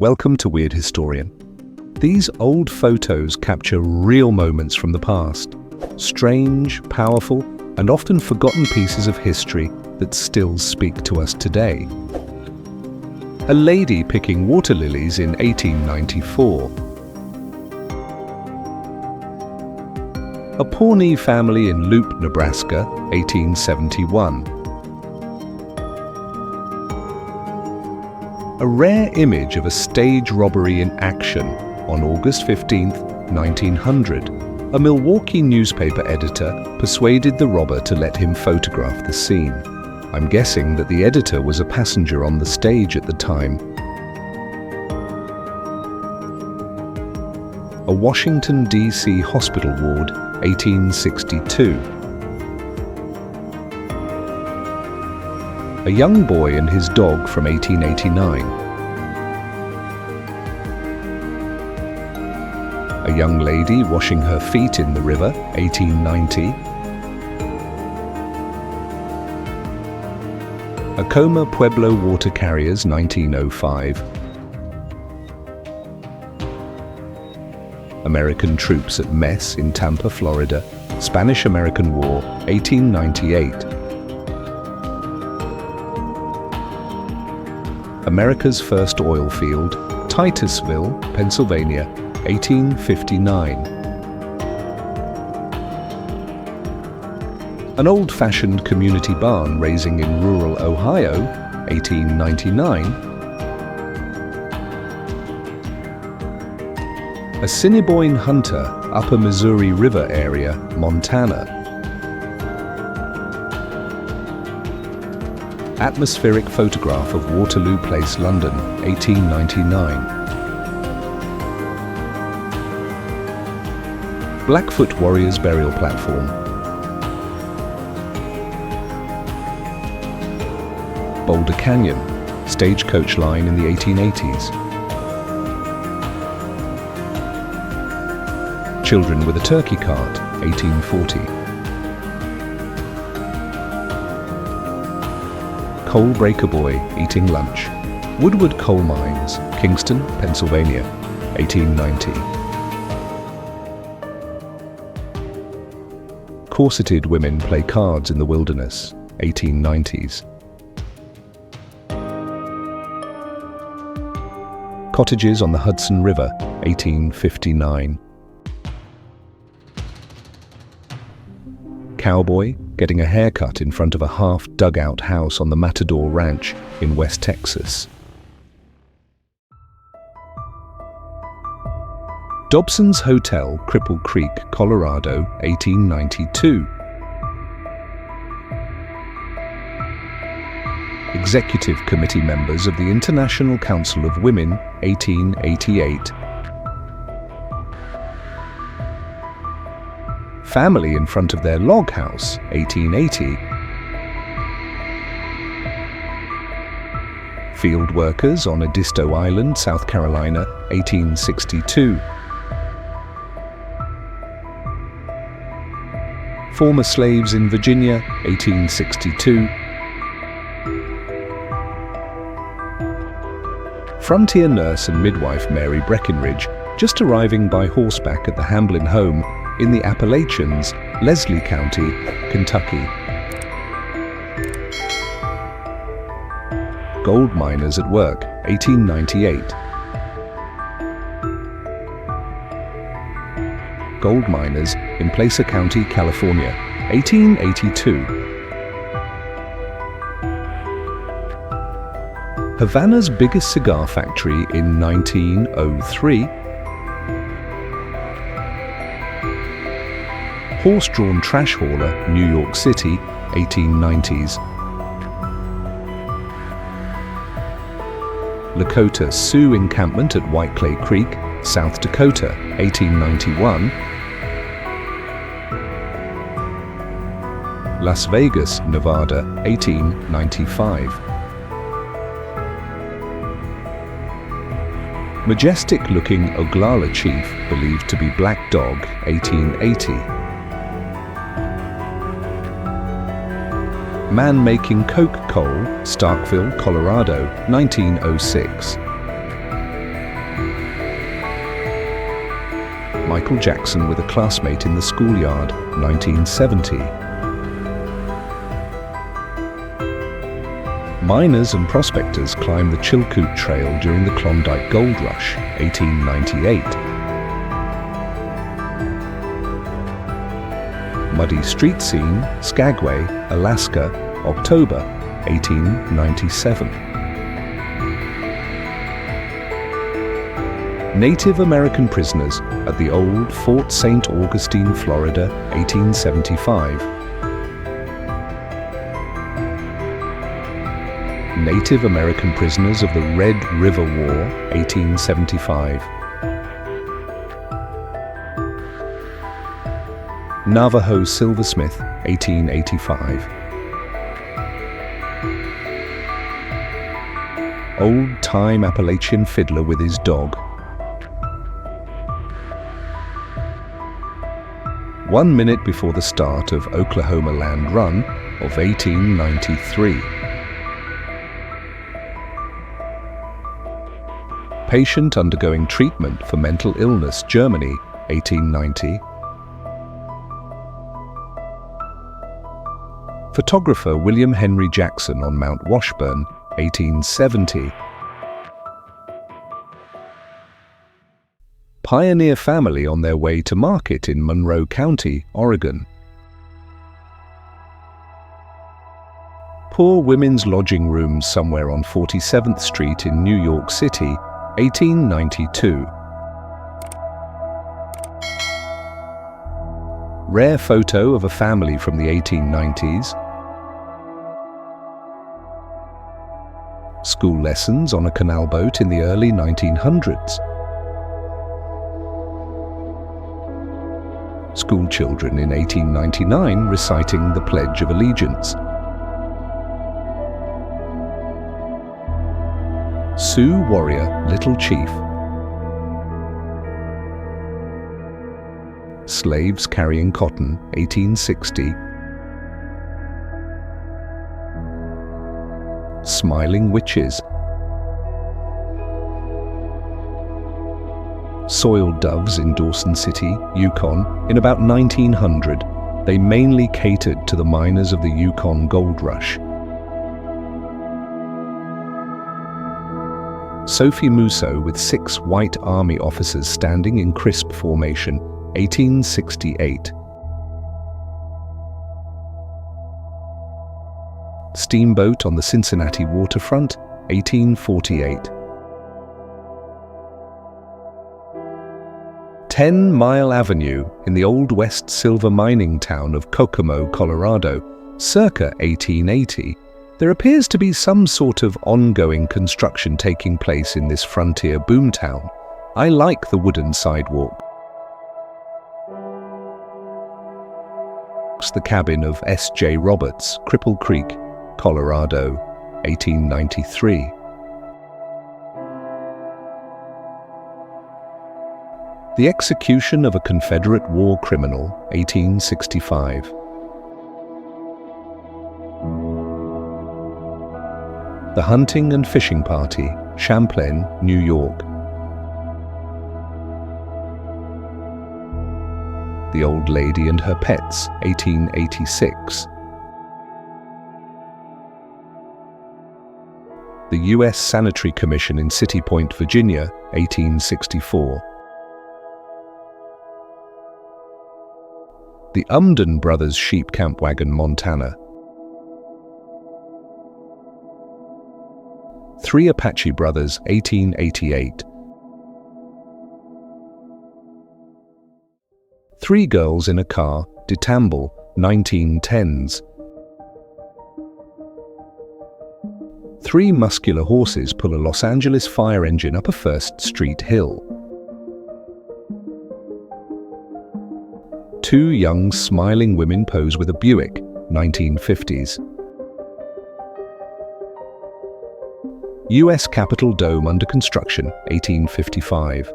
Welcome to Weird Historian. These old photos capture real moments from the past. Strange, powerful, and often forgotten pieces of history that still speak to us today. A lady picking water lilies in 1894. A Pawnee family in Loup, Nebraska, 1871. A rare image of a stage robbery in action on August 15, 1900. A Milwaukee newspaper editor persuaded the robber to let him photograph the scene. I'm guessing that the editor was a passenger on the stage at the time. A Washington, D.C. hospital ward, 1862. A young boy and his dog from 1889. A young lady washing her feet in the river, 1890. Acoma Pueblo water carriers, 1905. American troops at Mess in Tampa, Florida, Spanish-American War, 1898. America's first oil field, Titusville, Pennsylvania, 1859. An old-fashioned community barn raising in rural Ohio, 1899. A Assiniboine hunter, Upper Missouri River area, Montana. Atmospheric photograph of Waterloo Place, London, 1899. Blackfoot Warriors burial platform. Boulder Canyon, stagecoach line in the 1880s. Children with a turkey cart, 1840. Coal breaker boy eating lunch. Woodward Coal Mines, Kingston, Pennsylvania, 1890. Corseted women play cards in the wilderness, 1890s. Cottages on the Hudson River, 1859. Cowboy getting a haircut in front of a half-dugout house on the Matador Ranch in West Texas. Dobson's Hotel, Cripple Creek, Colorado, 1892. Executive Committee members of the International Council of Women, 1888. Family in front of their log house, 1880. Field workers on Edisto Island, South Carolina, 1862. Former slaves in Virginia, 1862. Frontier nurse and midwife Mary Breckinridge just arriving by horseback at the Hamblin home in the Appalachians, Leslie County, Kentucky. Gold miners at work, 1898. Gold miners in Placer County, California, 1882. Havana's biggest cigar factory in 1903. Horse-drawn trash hauler, New York City, 1890s. Lakota Sioux encampment at White Clay Creek, South Dakota, 1891. Las Vegas, Nevada, 1895. Majestic-looking Oglala chief believed to be Black Dog, 1880. Man making coke coal, Starkville, Colorado, 1906. Michael Jackson with a classmate in the schoolyard, 1970. Miners and prospectors climbed the Chilkoot Trail during the Klondike Gold Rush, 1898. Muddy street scene, Skagway, Alaska, October, 1897. Native American prisoners at the old Fort St. Augustine, Florida, 1875. Native American prisoners of the Red River War, 1875. Navajo silversmith, 1885. Old-time Appalachian fiddler with his dog. 1 minute before the start of Oklahoma Land Run of 1893. Patient undergoing treatment for mental illness, Germany, 1890. Photographer William Henry Jackson on Mount Washburn, 1870. Pioneer family on their way to market in Monroe County, Oregon. Poor women's lodging rooms somewhere on 47th Street in New York City, 1892. Rare photo of a family from the 1890s. School lessons on a canal boat in the early 1900s. School children in 1899 reciting the Pledge of Allegiance. Sioux warrior, Little Chief. Slaves carrying cotton, 1860. Smiling witches. Soiled doves in Dawson City, Yukon, in about 1900. They mainly catered to the miners of the Yukon Gold Rush. Sophie Musso with 6 white army officers standing in crisp formation, 1868. Steamboat on the Cincinnati waterfront, 1848. 10 Mile Avenue in the Old West silver mining town of Kokomo, Colorado, circa 1880. There appears to be some sort of ongoing construction taking place in this frontier boomtown. I like the wooden sidewalk. The cabin of S.J. Roberts, Cripple Creek, Colorado, 1893. The execution of a Confederate war criminal, 1865. The hunting and fishing party, Champlain, New York. The Old Lady and Her Pets, 1886. The U.S. Sanitary Commission in City Point, Virginia, 1864. The Umden Brothers Sheep Camp Wagon, Montana. 3 Apache Brothers, 1888. 3 Girls in a Car, Detamble, 1910s. 3 muscular horses pull a Los Angeles fire engine up a First Street hill. 2 young, smiling women pose with a Buick, 1950s. U.S. Capitol Dome under construction, 1855.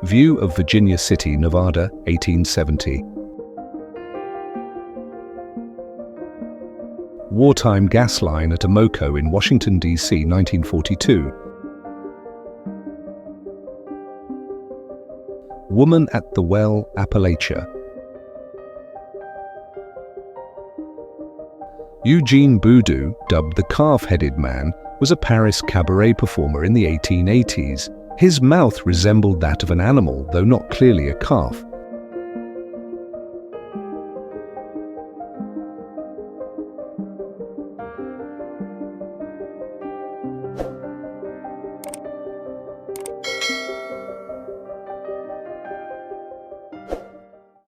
View of Virginia City, Nevada, 1870. Wartime gas line at Amoco in Washington, D.C., 1942. Woman at the Well, Appalachia. Eugene Boudou, dubbed the calf-headed man, was a Paris cabaret performer in the 1880s. His mouth resembled that of an animal, though not clearly a calf.